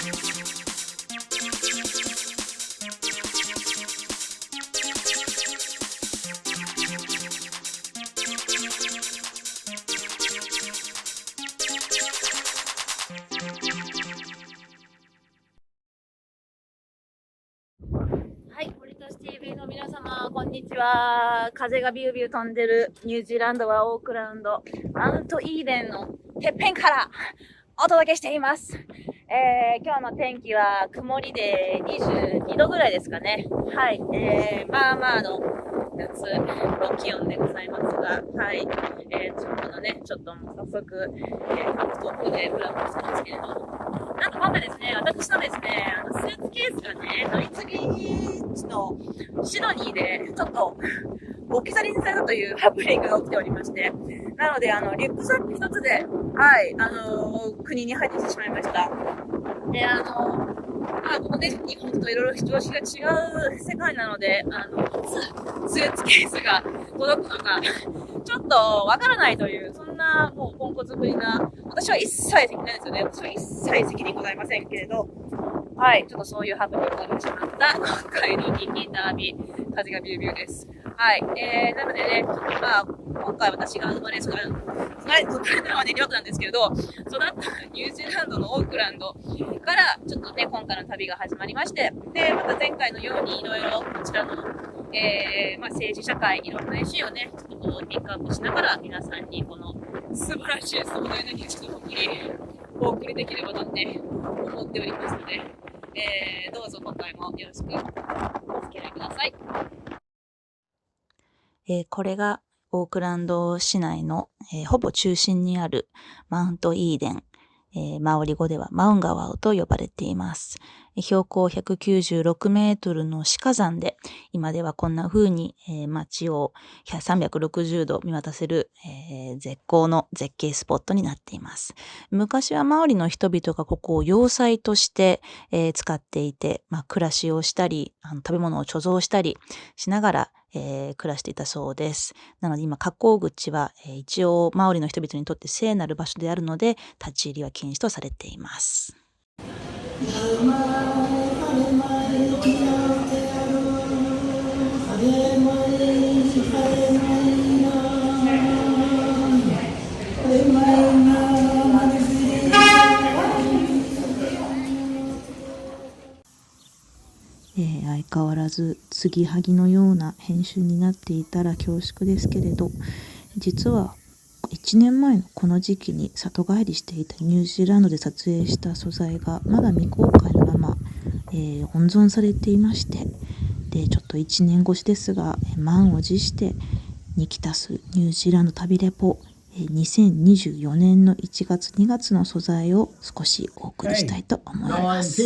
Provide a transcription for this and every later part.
はい、ポリタス TV の皆様、こんにちは。風がビュービュー飛んでるニュージーランドはオークランド、マウントイーデンのてっぺんからお届けしています。今日の天気は曇りで22度ぐらいですかね。はい、まあまあの夏の気温でございますが、はい、このね、ちょっと早速、東京でブラブラしてますけれど、なんと今回ですね、私のですね、スーツケースがね、乗り継ぎ地のシドニーでちょっと置き去りにされたというハプニングが起きておりまして、なのでリュックサック一つで、はい、国に入ってきてしまいました。で、このね、日本といろいろ常識が違う世界なので、スーツケースが届くのか、ちょっとわからないという、そんなもうポンコツぶりな、私は一切責任ないですよね。私は一切責任ございませんけれど、はい、ちょっとそういうハプニングが起きてしまった今回のニキ旅、風がビュービューです。はい、なのでね、今回私が生まれたのは練馬区なんですけれど、育ったニュージーランドのオークランドから、ちょっとね、今回の旅が始まりまして、で、また前回のようにいろいろこちらの、政治社会、いろんな石をね、ちょっとこうピックアップしながら、皆さんにこの素晴らしい壮大な景色をお送りできればなって思っておりますので、どうぞ今回もよろしくお付き合いください。これがオークランド市内の、ほぼ中心にあるマウントイーデン、マオリ語ではマウンガワウと呼ばれています。標高196メートルの死火山で、今ではこんな風に、街を360度見渡せる、絶好の絶景スポットになっています。昔はマオリの人々がここを要塞として、使っていて、暮らしをしたり、食べ物を貯蔵したりしながら、暮らしていたそうです。なので今、河口口は、一応マオリの人々にとって聖なる場所であるので、立ち入りは禁止とされています。相変わらず継ぎはぎのような編集になっていたら恐縮ですけれど、実は1年前のこの時期に里帰りしていたニュージーランドで撮影した素材がまだ未公開のまま、温存されていまして、でちょっと1年越しですが満を持してニキタスニュージーランド旅レポ2024年の1月2月の素材を少しお送りしたいと思います。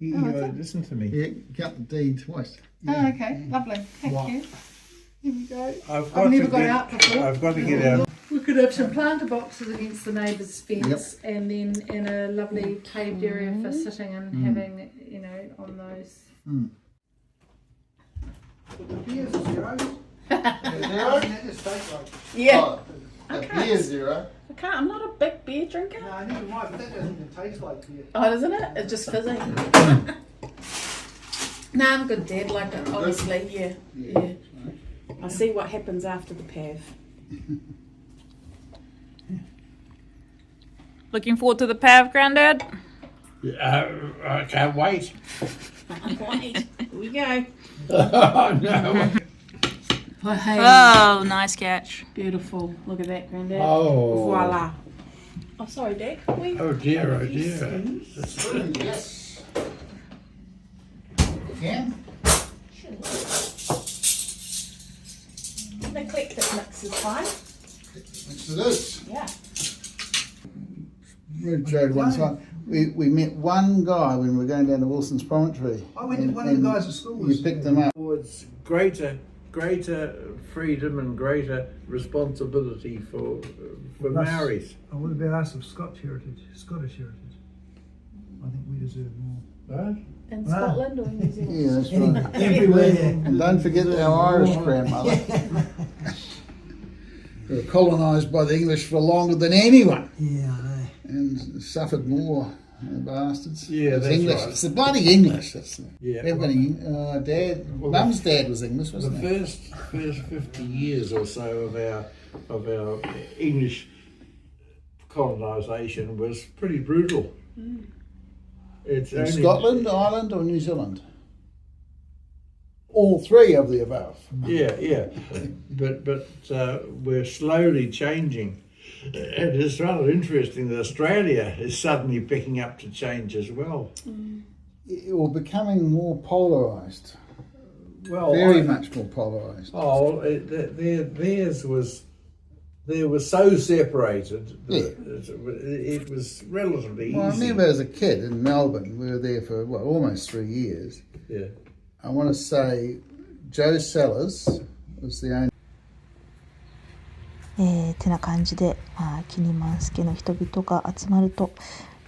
You listen to me. Yeah, cut the deed twice. Oh, okay, lovely. Thank you. Here we go. I've never got out before. I've got to get out. We could have some planter boxes against the neighbour's fence, and then in a lovely paved area for sitting and having, on those. Beer's a zero. Yeah. A beer's zero. I can't. I'm not a big beer drinker. No, never mind, but that doesn't even taste like beer. Oh, doesn't it? It's just fizzy. No, I'm good, Dad. Like, honestly, yeah. I see what happens after the PAV. Looking forward to the PAV, Grandad? I can't wait. Wait, here we go. Oh, no. Oh, hey. Oh, nice catch. Beautiful. Look at that, Grandad. Oh. Voila. Oh, sorry, Dad. Oh, dear, oh, dear. Yes. Can? The eclectic mix is fine. Mix it is. Yeah. Red showed one time. We met one guy when we were going down to Wilson's Promontory. I went to one of the guys at school. You picked them up. Towards greater freedom and greater responsibility for Maoris. And what about us of Scottish heritage? I think we deserve more. Right? In Scotland or in New Zealand? Yeah, that's right. Everywhere. And don't forget our Irish grandmother. They were colonised by the English for longer than anyone Yeah, I know. and suffered more bastards. Yeah, it's that's English. right. It's the bloody English. That's Yeah. everybody. Mum's dad was English, The wasn't he? first 50 years or so of our English colonisation was pretty brutal. It's In only- Scotland, Ireland, or New Zealand? All three of the above. Yeah. But we're slowly changing. And it's rather interesting that Australia is suddenly picking up to change as well. Or becoming more polarised. Well, Very much more polarised. Oh, theirs was. They were so separated that it was relatively Well, I easy. remember as a kid in Melbourne, we were there for almost 3 years. Yeah. I want to say Joe Sellers was the only. てな感じで、キニマンス家の人々が集まると、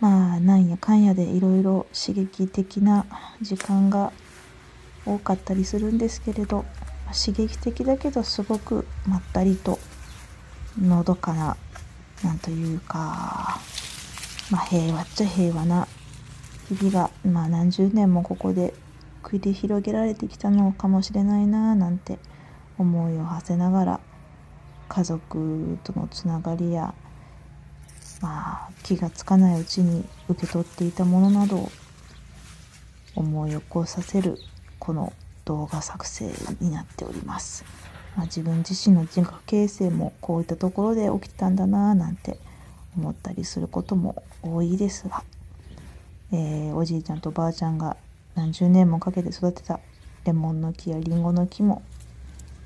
なんやかんやでいろいろ刺激的な時間が多かったりするんですけれど、刺激的だけどすごくまったりとのどかな、なんというか、平和っちゃ平和な日々が、何十年もここで繰り広げられてきたのかもしれないななんて思いを馳せながら、家族とのつながりや、気がつかないうちに受け取っていたものなどを思い起こさせるこの動画作成になっております。自分自身の人格形成もこういったところで起きたんだななんて思ったりすることも多いですが、おじいちゃんとばあちゃんが何十年もかけて育てたレモンの木やリンゴの木も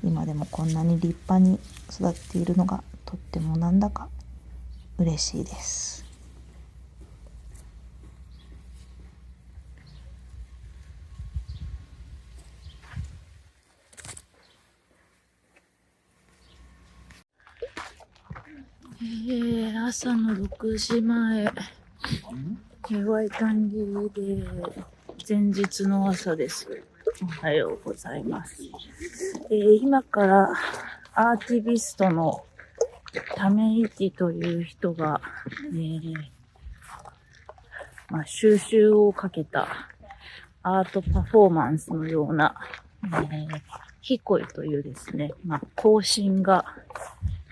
今でもこんなに立派に育っているのがとってもなんだか嬉しいです。朝の6時前、ワイタンギで前日の朝です。おはようございます。今からアーティビストのため息という人が、収集をかけたアートパフォーマンスのような、ヒコイというですね、行進が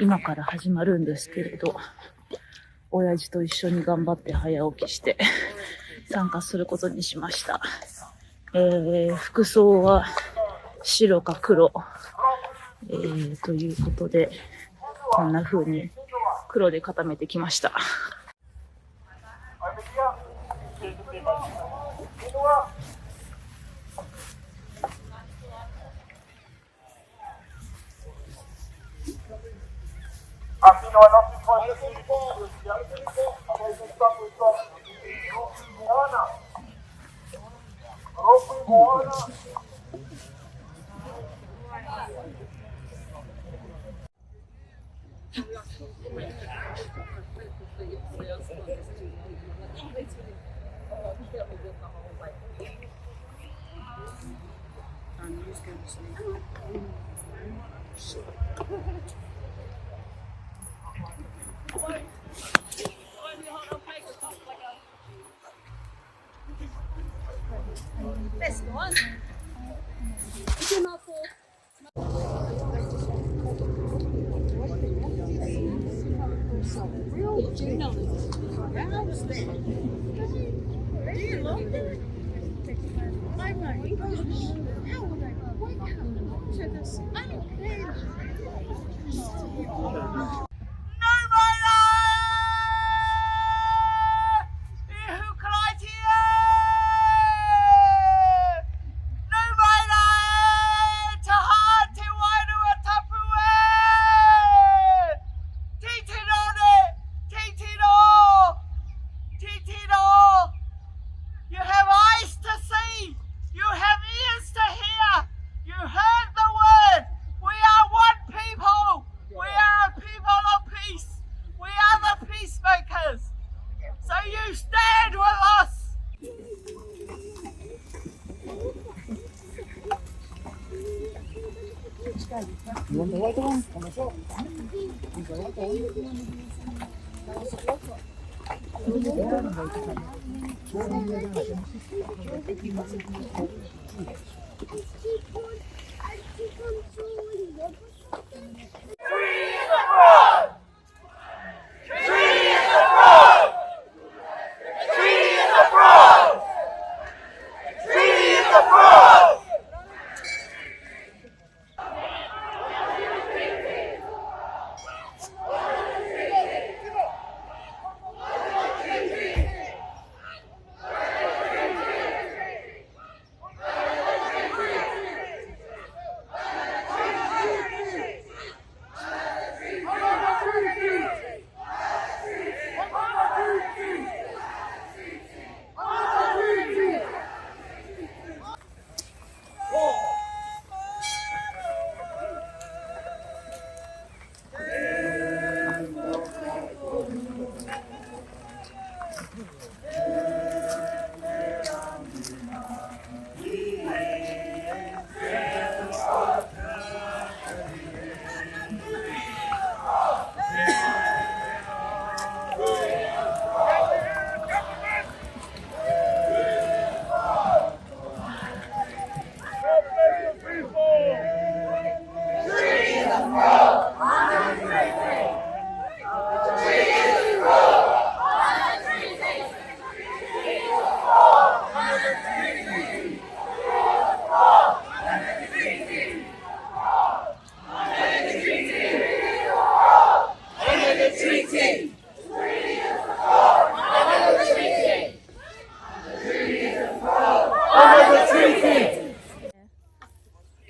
今から始まるんですけれど、親父と一緒に頑張って早起きして参加することにしました。服装は白か黒、ということで、こんな風に黒で固めてきました。You want the white one?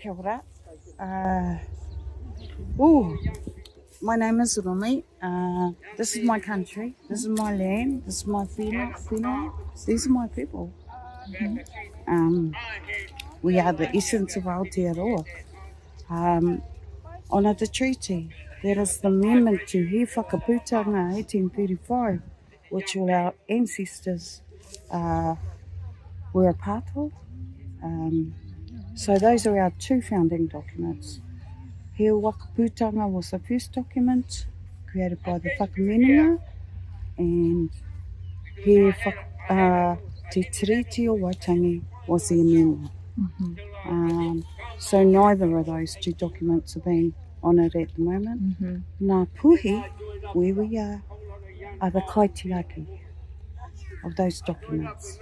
Kia ora. My name is Rumi. This is my country. This is my land. This is my whenua. These are my people. We are the essence of Ao Te Aroa. Honour the treaty. That is the amendment to He Whakaputanga 1835, which all our ancestors were a part of. So those are our two founding documents. He Whakaputanga was the first document created by the Whakamenenga, and He Te Tiriti o Waitangi was the amendment. So neither of those two documents are being honoured at the moment. Ngā puhi, where we are the kaitiaki of those documents.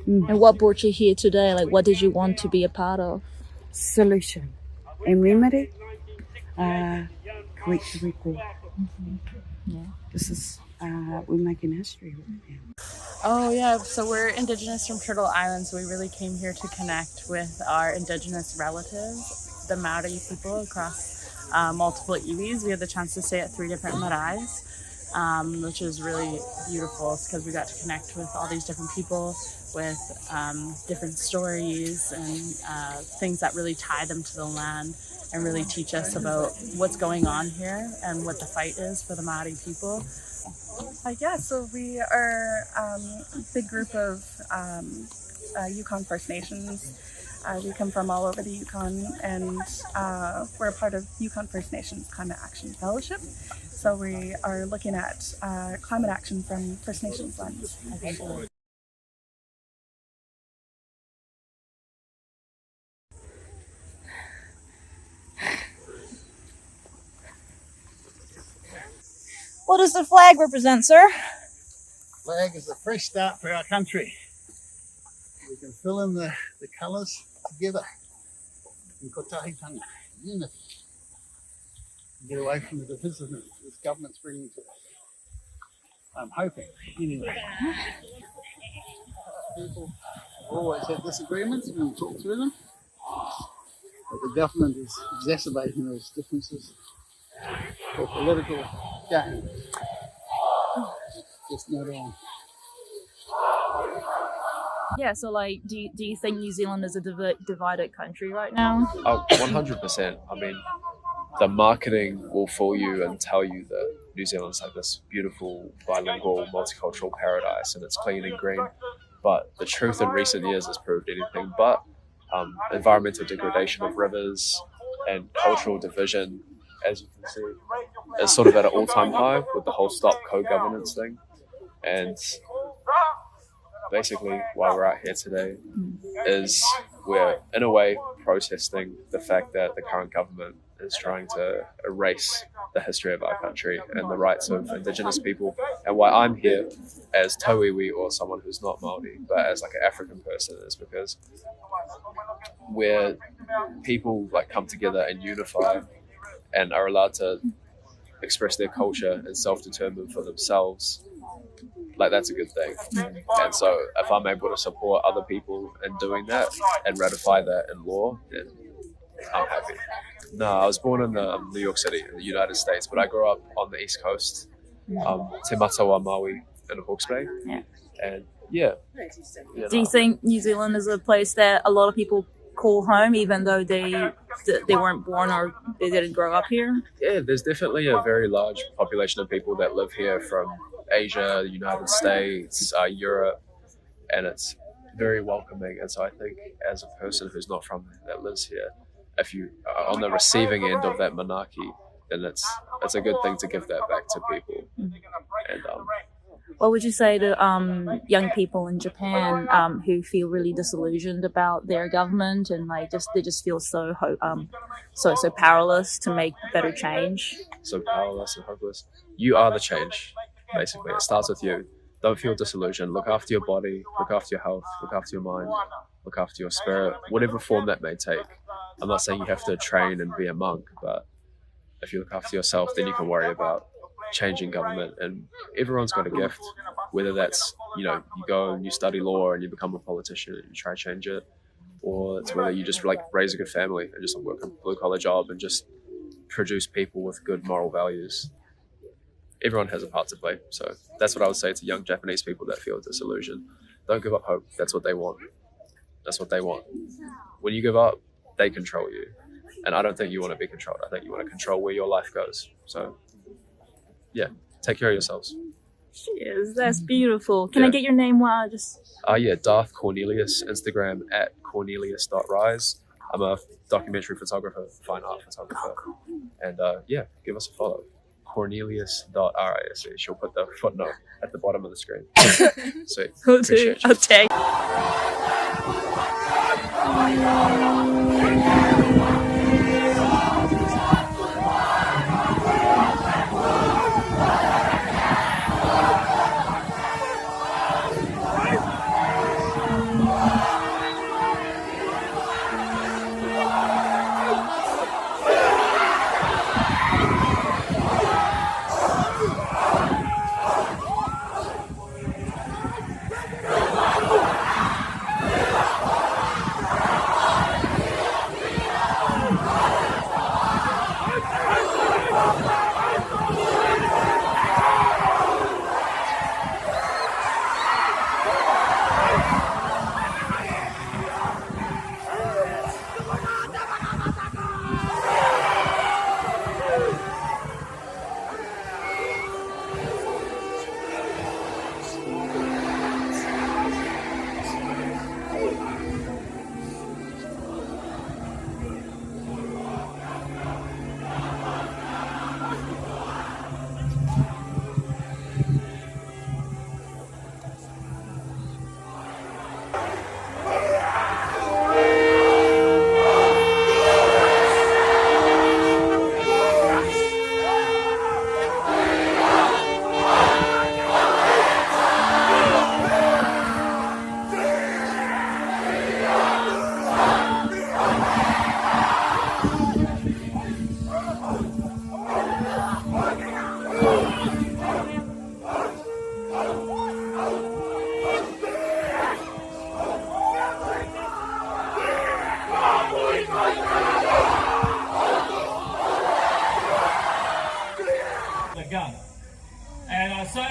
And what brought you here today? Like, what did you want to be a part of? Solution and remedy, correct the record. This is, we're making history right now. Oh yeah, so we're Indigenous from Turtle Island, so we really came here to connect with our Indigenous relatives, the Maori people across multiple iwis. We had the chance to stay at 3 different maraes, which was really beautiful because we got to connect with all these different people with different stories and things that really tie them to the land and really teach us about what's going on here and what the fight is for the Maori people. Yeah, so we are a big group of Yukon First Nations. We come from all over the Yukon, and we're a part of Yukon First Nations Climate Action Fellowship. So we are looking at climate action from First Nations lens. What does the flag represent, sir? Flag is a fresh start for our country. We can fill in the colours together in kotahitanga, unity. Get away from the divisiveness this government's bringing to us. I'm hoping, anyway. People have always had disagreements and we talk through them, but the government is exacerbating those differences for political gain. Just not on. Yeah, so like, do you think New Zealand is a divided country right now? Oh, 100%. I mean, the marketing will fool you and tell you that New Zealand's like this beautiful, bilingual, multicultural paradise and it's clean and green. But the truth in recent years has proved anything but. Environmental degradation of rivers and cultural division, as you can see, is sort of at an all-time high with the whole stop co-governance thing. And basically why we're out here today is we're in a way protesting the fact that the current government is trying to erase the history of our country and the rights of Indigenous people. And why I'm here as Tauiwi, or someone who's not Māori, but as like an African person, is because where people like come together and unify and are allowed to express their culture and self-determine for themselves, like that's a good thing. And so if I'm able to support other people in doing that and ratify that in law, then I'm happy. No, I was born in New York City in the United States, but I grew up on the East Coast, Te Matawa Maui in Hawke's Bay. Yeah. And yeah. Do you think New Zealand is a place that a lot of people call home, even though they weren't born or they didn't grow up here? Yeah, there's definitely a very large population of people that live here from Asia, the United States, Europe, and it's very welcoming. And so I think as a person who's not from there, that lives here, if you are on the receiving end of that monarchy, then it's a good thing to give that back to people. And what would you say to young people in Japan who feel really disillusioned about their government and like they just feel so powerless to make better change? So powerless and hopeless. You are the change, basically. It starts with you. Don't feel disillusioned. Look after your body, look after your health, look after your mind, look after your spirit, whatever form that may take. I'm not saying you have to train and be a monk, but if you look after yourself, then you can worry about changing government. And everyone's got a gift, whether that's, you go and you study law and you become a politician and you try to change it, or it's whether you just like raise a good family and just work a blue collar job and just produce people with good moral values. Everyone has a part to play. So that's what I would say to young Japanese people that feel disillusioned. Don't give up hope. That's what they want. That's what they want. When you give up, they control you. And I don't think you want to be controlled. I think you want to control where your life goes. So yeah, take care of yourselves. Cheers, that's beautiful. Can I get your name while I just... Yeah, Darth Cornelius, Instagram at cornelius.rise. I'm a documentary photographer, fine art photographer. And yeah, give us a follow. Cornelius.rise. She'll put the footnote at the bottom of the screen. Sweet. Appreciate you. I'll take.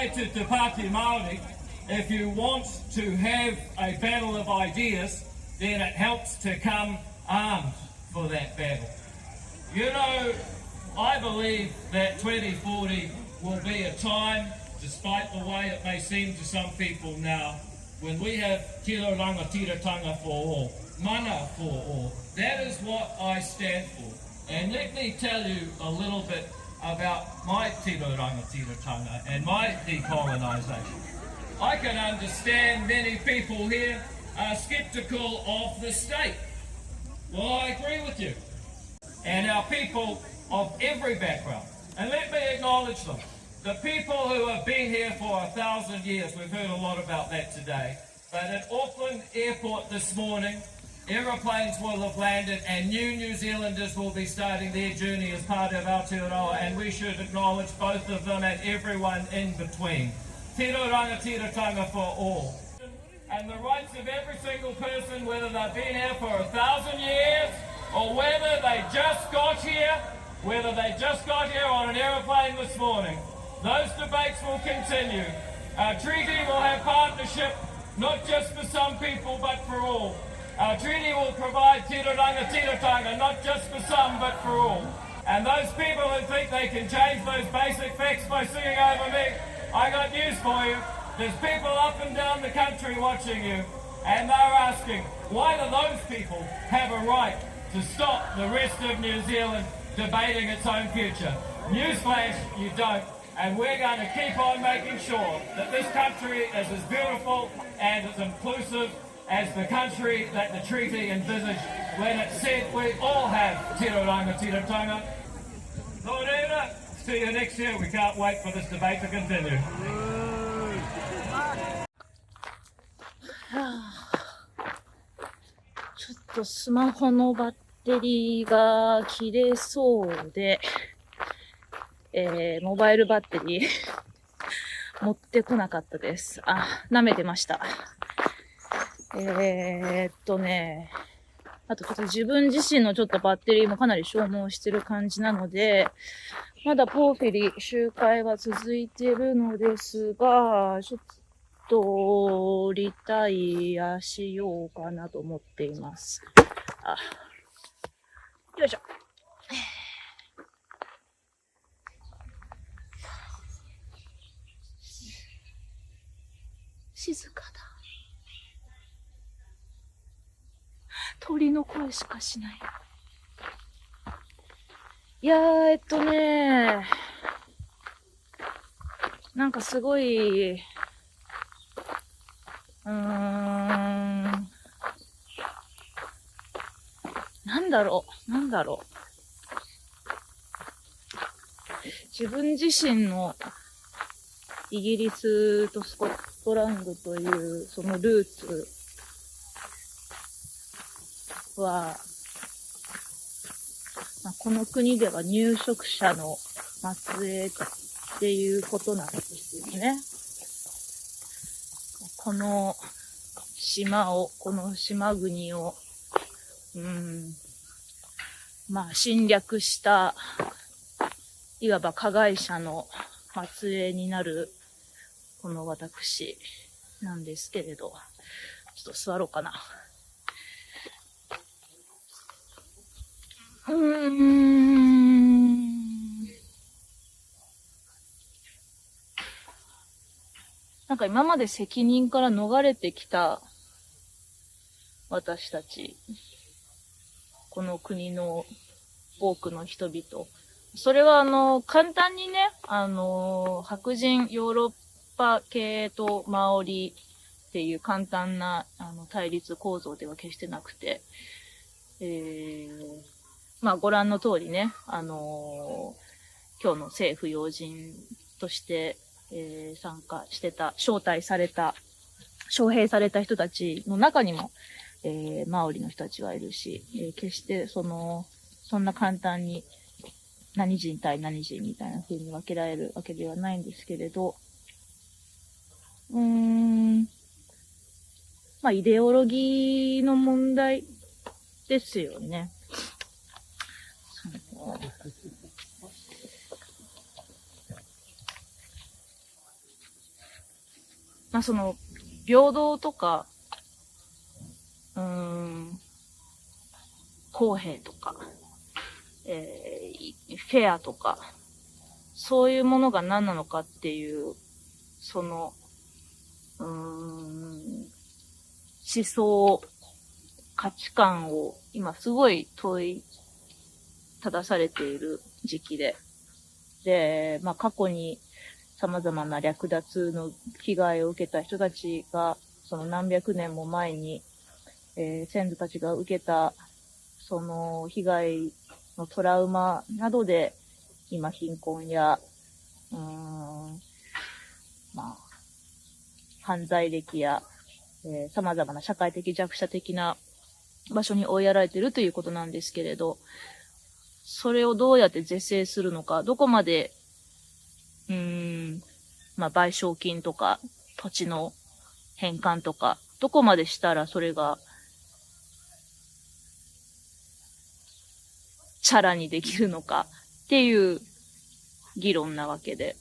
To Te Pāti Māori, if you want to have a battle of ideas, then it helps to come armed for that battle. You know, I believe that 2040 will be a time, despite the way it may seem to some people now, when we have tiroranga tiratanga for all, mana for all. That is what I stand for. And let me tell you a little bit about my tiroranga tiratanga and my decolonisation. I can understand many people here are skeptical of the state. Well, I agree with you. And our people of every background. And let me acknowledge them. The people who have been here for 1,000 years, we've heard a lot about that today. But at Auckland Airport this morning, aeroplanes will have landed and New Zealanders will be starting their journey as part of Aotearoa, and we should acknowledge both of them and everyone in between. Tiroranga tiratanga for all. And the rights of every single person, whether they've been here for 1,000 years or whether they just got here on an aeroplane this morning. Those debates will continue. Our treaty will have partnership, not just for some people, but for all. Our treaty will provide tiroranga tiratanga, not just for some, but for all. And those people who think they can change those basic facts by singing over me, I got news for you. There's people up and down the country watching you, and they're asking, why do those people have a right to stop the rest of New Zealand debating its own future? Newsflash, you don't. And we're going to keep on making sure that this country is as beautiful and as inclusive as the country that the treaty envisaged when it said we all have tiroranga tiratanga. Lord Eda, see you next year. We can't wait for this debate to continue. ちょっとスマホのバッテリーが切れそうで、モバイルバッテリー持ってこなかったです。舐めてました。あとちょっと自分自身のちょっとバッテリーもかなり消耗してる感じなので、まだポーフェリ集会は続いてるのですが、ちょっとリタイアしようかなと思っています。よいしょ。静かだ。鳥の声しかしない。いやー、なんかすごい、なんだろう。自分自身のイギリスとスコットランドというそのルーツは、この国では入植者の末裔っていうことなんですよね。この島国を、侵略した、いわば加害者の末裔になる、この私なんですけれど、ちょっと座ろうかな。なんか今まで責任から逃れてきた私たち、この国の多くの人々。それは簡単にね、白人、ヨーロッパ系とマオリっていう簡単な対立構造では決してなくて、ご覧の通りね、今日の政府要人として、参加してた、招聘された人たちの中にも、マオリの人たちはいるし、決してそんな簡単に何人対何人みたいな風に分けられるわけではないんですけれど、イデオロギーの問題ですよね。平等とか、公平とか、フェアとか、そういうものが何なのかっていう、思想、価値観を今すごい問いただされている時期で、過去に様々な略奪の被害を受けた人たちが、その何百年も前に、先祖たちが受けた、その被害のトラウマなどで、今貧困や、犯罪歴や、様々な社会的弱者的な場所に追いやられているということなんですけれど、それをどうやって是正するのか、どこまで、賠償金とか、土地の返還とか、どこまでしたらそれが、チャラにできるのかっていう議論なわけで。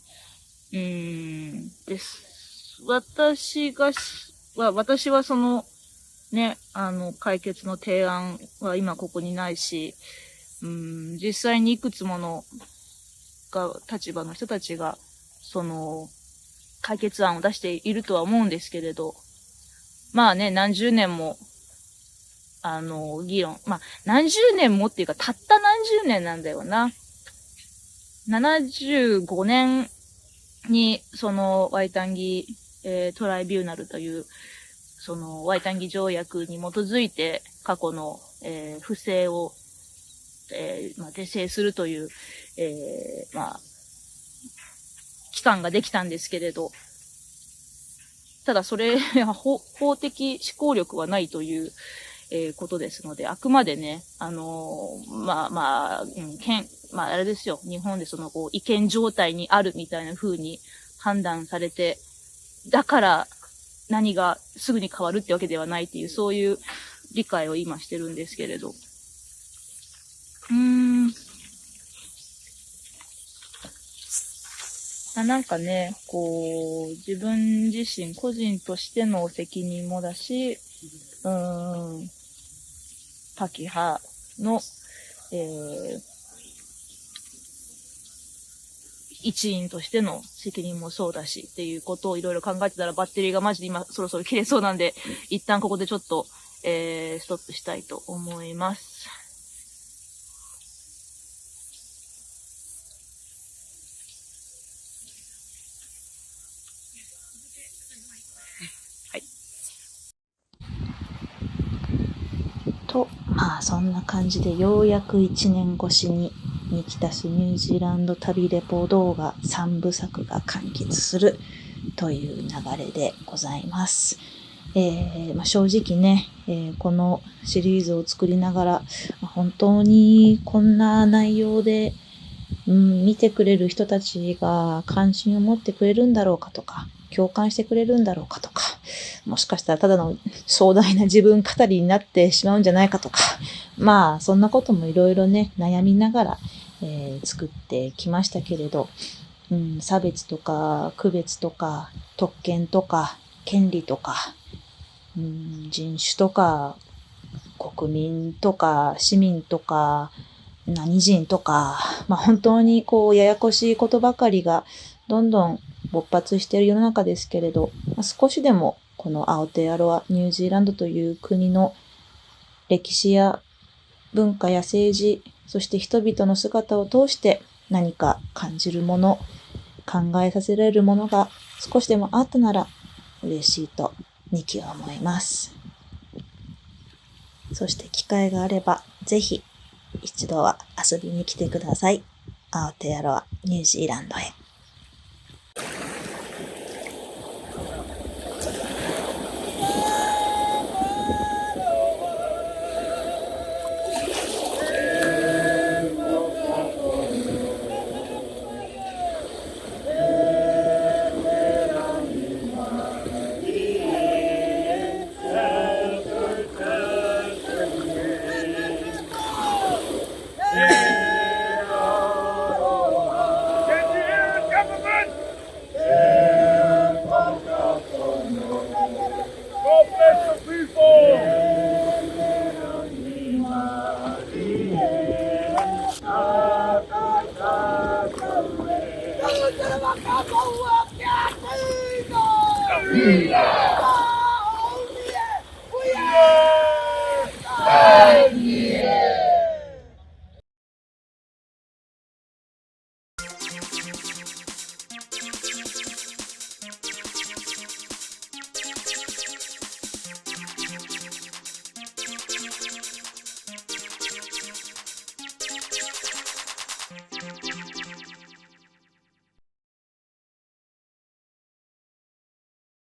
です。私はその、ね、解決の提案は今ここにないし、実際にいくつもの立場の人たちが、その、解決案を出しているとは思うんですけれど、何十年も、議論。何十年もっていうか、たった何十年なんだよな。75年に、その、ワイタンギ、トライビューナルという、その、ワイタンギ条約に基づいて、過去の、不正を、是正するという、期間ができたんですけれど、ただそれは法的思考力はないという、ことですので、あくまでね、あれですよ、日本でその、違憲状態にあるみたいな風に判断されて、だから何がすぐに変わるってわけではないっていう、そういう理解を今してるんですけれど。なんかね、自分自身、個人としての責任もだし、パキ派の、一員としての責任もそうだしっていうことをいろいろ考えてたらバッテリーがマジで今そろそろ切れそうなんで、一旦ここでちょっと、ストップしたいと思います。と、そんな感じでようやく1年越しにニキタスニュージーランド旅レポ動画3部作が完結するという流れでございます。正直ね、このシリーズを作りながら、本当にこんな内容で、見てくれる人たちが関心を持ってくれるんだろうかとか、共感してくれるんだろうかとか、もしかしたらただの壮大な自分語りになってしまうんじゃないかとか、そんなこともいろいろね、悩みながら、作ってきましたけれど、差別とか区別とか特権とか権利とか、人種とか国民とか市民とか何人とか、本当にややこしいことばかりがどんどん勃発している世の中ですけれど、少しでもこのアオテアロアニュージーランドという国の歴史や文化や政治、そして人々の姿を通して何か感じるもの、考えさせられるものが少しでもあったなら嬉しいとニキは思います。そして機会があればぜひ一度は遊びに来てください。アオテアロアニュージーランドへ。Yeah.